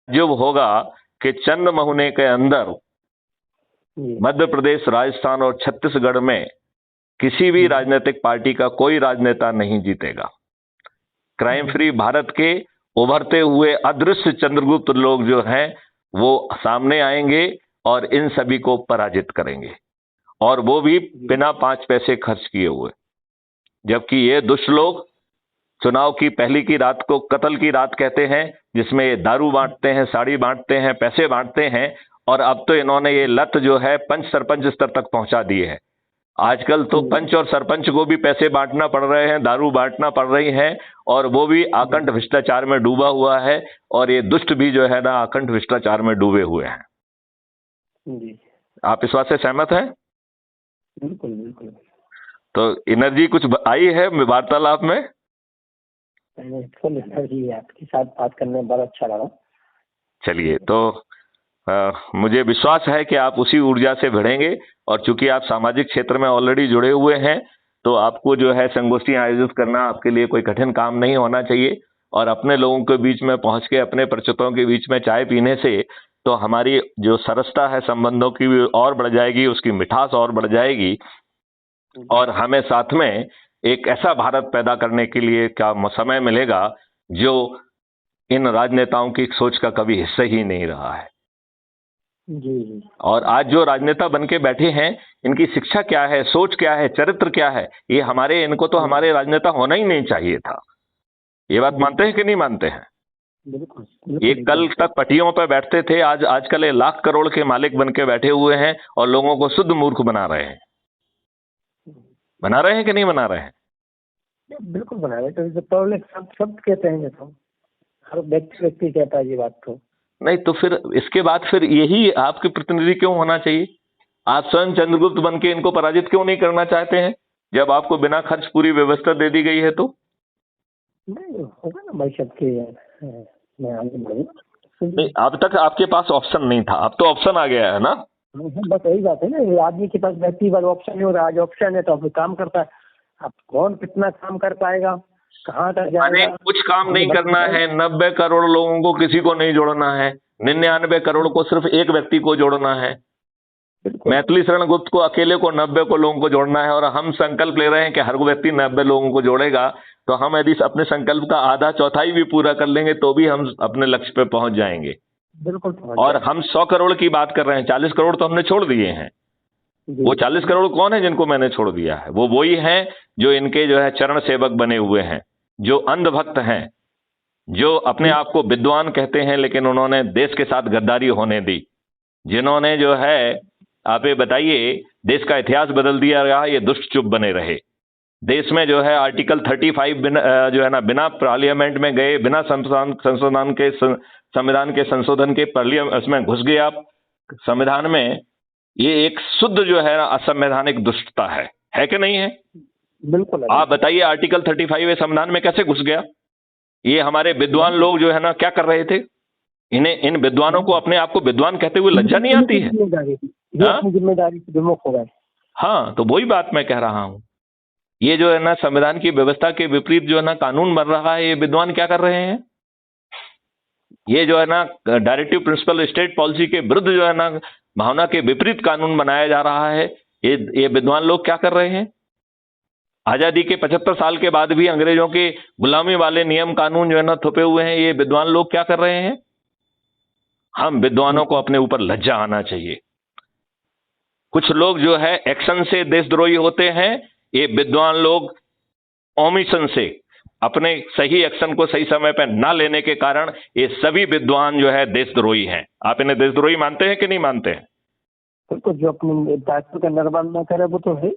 जो होगा कि चंद महीने के अंदर मध्य प्रदेश, राजस्थान और छत्तीसगढ़ में किसी भी राजनीतिक पार्टी का कोई राजनेता नहीं जीतेगा। क्राइम फ्री भारत के उभरते हुए अदृश्य चंद्रगुप्त लोग जो हैं वो सामने आएंगे और इन सभी को पराजित करेंगे, और वो भी बिना 5 पैसे खर्च किए हुए। जबकि ये दुष्ट लोग चुनाव की पहली की रात को कत्ल की रात कहते हैं, जिसमें ये दारू बांटते हैं, साड़ी बांटते हैं, पैसे बांटते हैं, और अब तो इन्होंने ये लत जो है पंच सरपंच स्तर तक पहुंचा दी है। आजकल तो पंच और सरपंच को भी पैसे बांटना पड़ रहे हैं, दारू बांटना पड़ रही है, और वो भी आकंठ भ्रष्टाचार में डूबा हुआ है, और ये दुष्ट भी जो है ना आकंठ भ्रष्टाचार में डूबे हुए हैं जी। आप इस बात से सहमत हैं? बिल्कुल बिल्कुल। तो एनर्जी कुछ आई है वार्तालाप में? फुल एनर्जी है, आपके साथ बात करने में बड़ा अच्छा लगा। चलिए, तो मुझे विश्वास है कि आप उसी ऊर्जा से भिड़ेंगे, और चूंकि आप सामाजिक क्षेत्र में ऑलरेडी जुड़े हुए हैं तो आपको जो है संगोष्ठियां आयोजित करना आपके लिए कोई कठिन काम नहीं होना चाहिए। और अपने लोगों के बीच में पहुंच के अपने परिचितों के बीच में चाय पीने से तो हमारी जो सरसता है संबंधों की भी और बढ़ जाएगी, उसकी मिठास और बढ़ जाएगी, और हमें साथ में एक ऐसा भारत पैदा करने के लिए क्या समय मिलेगा जो इन राजनेताओं की सोच का कभी हिस्सा ही नहीं रहा है जी। और आज जो राजनेता बन के बैठे हैं, इनकी शिक्षा क्या है, सोच क्या है, चरित्र क्या है, ये इनको तो हमारे राजनेता होना ही नहीं चाहिए था। ये बात मानते हैं कि नहीं मानते हैं? बिल्कुल। ये कल तक पटियों पर बैठते थे, आजकल ये लाख करोड़ के मालिक बन के बैठे हुए हैं और लोगों को शुद्ध मूर्ख बना रहे हैं। बना रहे हैं कि नहीं बना रहे हैं? बिल्कुल बना रहे हैं। तो पब्लिक सब कहते हैं, तो हर व्यक्ति कहता है ये बात। तो नहीं, तो फिर इसके बाद फिर यही आपके प्रतिनिधि क्यों होना चाहिए? आप स्वयं चंद्रगुप्त बन के इनको पराजित क्यों नहीं करना चाहते हैं, जब आपको बिना खर्च पूरी व्यवस्था दे दी गई है? तो नहीं होगा ना भाई, सबके मैं आगे बढ़ूंगा। नहीं, अब तक आपके पास ऑप्शन नहीं था, अब तो ऑप्शन आ गया है ना। बस यही बात है ना, आदमी के पास व्यक्तिगत ऑप्शन नहीं हो रहा, आज ऑप्शन है तो अब काम करता है। अब कौन कितना काम कर पाएगा, कहाँ तक जाएगा? कुछ काम नहीं करना है, 90 करोड़ लोगों को किसी को नहीं जोड़ना है, 99 करोड़ को सिर्फ एक व्यक्ति को जोड़ना है। मैथिली शरण गुप्त को अकेले को 90 को लोगों को जोड़ना है, और हम संकल्प ले रहे हैं कि हर व्यक्ति 90 लोगों को जोड़ेगा। तो हम यदि अपने संकल्प का आधा चौथाई भी पूरा कर लेंगे तो भी हम अपने लक्ष्य पे पहुंच जाएंगे। बिल्कुल। और हम 100 करोड़ की बात कर रहे हैं, 40 करोड़ तो हमने छोड़ दिए हैं। वो 40 करोड़ कौन है जिनको मैंने छोड़ दिया है? वो वही हैं जो इनके जो है चरण सेवक बने हुए हैं, जो अंधभक्त हैं, जो अपने आप को विद्वान कहते हैं लेकिन उन्होंने देश के साथ गद्दारी होने दी, जिन्होंने जो है, आप ये बताइए, देश का इतिहास बदल दिया गया, ये दुष्ट चुप बने रहे। देश में जो है आर्टिकल 35 जो है ना, बिना पार्लियामेंट में गए, बिना संविधान के संशोधन के उसमें घुस गए आप संविधान में। ये एक शुद्ध जो है ना असंवैधानिक दुष्टता है कि नहीं है? बिल्कुल। आप बताइए, आर्टिकल 35 संविधान में कैसे घुस गया? ये हमारे विद्वान लोग जो है ना क्या कर रहे थे? इन विद्वानों को अपने आप को विद्वान कहते हुए लज्जा नहीं आती है? जिम्मेदारी से विमुख हो गए। हाँ, तो वही बात मैं कह रहा हूं। ये जो है ना संविधान की व्यवस्था के विपरीत जो है ना कानून बन रहा है, ये विद्वान क्या कर रहे हैं? ये जो है ना डायरेक्टिव प्रिंसिपल स्टेट पॉलिसी के विरुद्ध जो है ना भावना के विपरीत कानून बनाया जा रहा है। ये विद्वान लोग क्या कर रहे हैं? आजादी के 75 साल के बाद भी अंग्रेजों के गुलामी वाले नियम कानून जो है ना थोपे हुए हैं। ये विद्वान लोग क्या कर रहे हैं? हम विद्वानों को अपने ऊपर लज्जा आना चाहिए। कुछ लोग जो है एक्शन से देशद्रोही होते हैं, ये विद्वान लोग ओमिशन से, अपने सही एक्शन को सही समय पर ना लेने के कारण ये सभी विद्वान जो है देशद्रोही हैं। आप इन्हें देशद्रोही मानते हैं कि नहीं मानते हैं? तो जो अपने दायित्व का निर्वहन न करे वो तो है।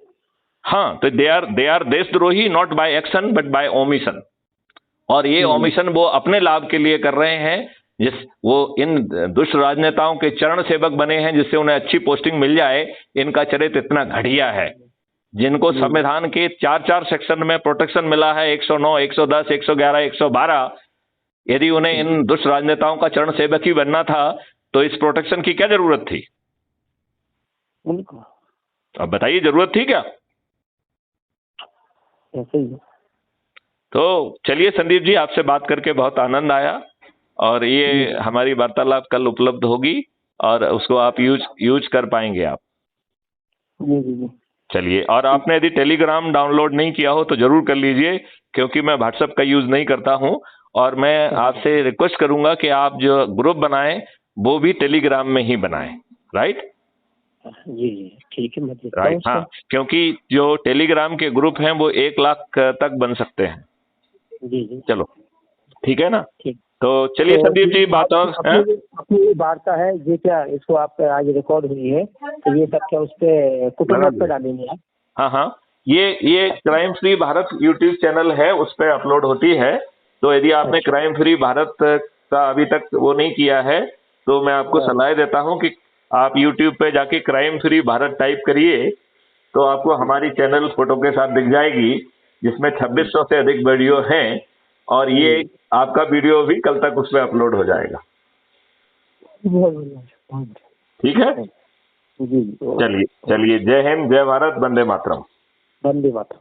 हाँ, तो दे आर देशद्रोही not by action but by omission. और ये ओमिशन वो अपने लाभ के लिए कर रहे हैं, वो इन दुष्ट राजनेताओं के चरण सेवक बने हैं जिससे उन्हें अच्छी पोस्टिंग मिल जाए। इनका चरित्र इतना घटिया है, जिनको संविधान के 4 सेक्शन में प्रोटेक्शन मिला है, 109, 110, 111, 112। यदि उन्हें इन दुष्ट राजनेताओं का चरण सेवक ही बनना था तो इस प्रोटेक्शन की क्या जरूरत थी? अब बताइए, जरूरत थी क्या? ऐसे ही। तो चलिए संदीप जी, आपसे बात करके बहुत आनंद आया, और ये हमारी वार्तालाप कल उपलब्ध होगी और उसको आप यूज कर पाएंगे आप। जी जी जी। चलिए, और आपने यदि टेलीग्राम डाउनलोड नहीं किया हो तो जरूर कर लीजिए, क्योंकि मैं व्हाट्सएप का यूज नहीं करता हूं। और मैं आपसे रिक्वेस्ट करूंगा कि आप जो ग्रुप बनाएं वो भी टेलीग्राम में ही बनाएं। राइट जी जी ठीक है, मैं देखता हूँ राइट, हाँ, उसको। क्योंकि जो टेलीग्राम के ग्रुप हैं वो 1 लाख तक बन सकते हैं। जी जी चलो ठीक है ना। ठीक। तो चलिए तो संदीप जी, बात और अपनी अपनी वार्ता है ये, क्या इसको आप आज रिकॉर्ड हुई है तो ये सब क्या उस पे कुटुंब पे डालेंगे आप? हाँ हाँ, ये crime free Bharat YouTube channel है, उस पर अपलोड होती है। तो यदि आपने क्राइम फ्री भारत का अभी तक वो नहीं किया है तो मैं आपको सलाह देता हूं कि आप यूट्यूब पे जाके क्राइम फ्री भारत टाइप करिए, तो आपको हमारी चैनल फोटो के साथ दिख जाएगी, जिसमें 2600 से अधिक वीडियो हैं। और ये आपका वीडियो भी कल तक उसमें अपलोड हो जाएगा। ठीक है, जी। चलिए, जय हिंद, जय भारत, वंदे मातरम। वंदे मातरम।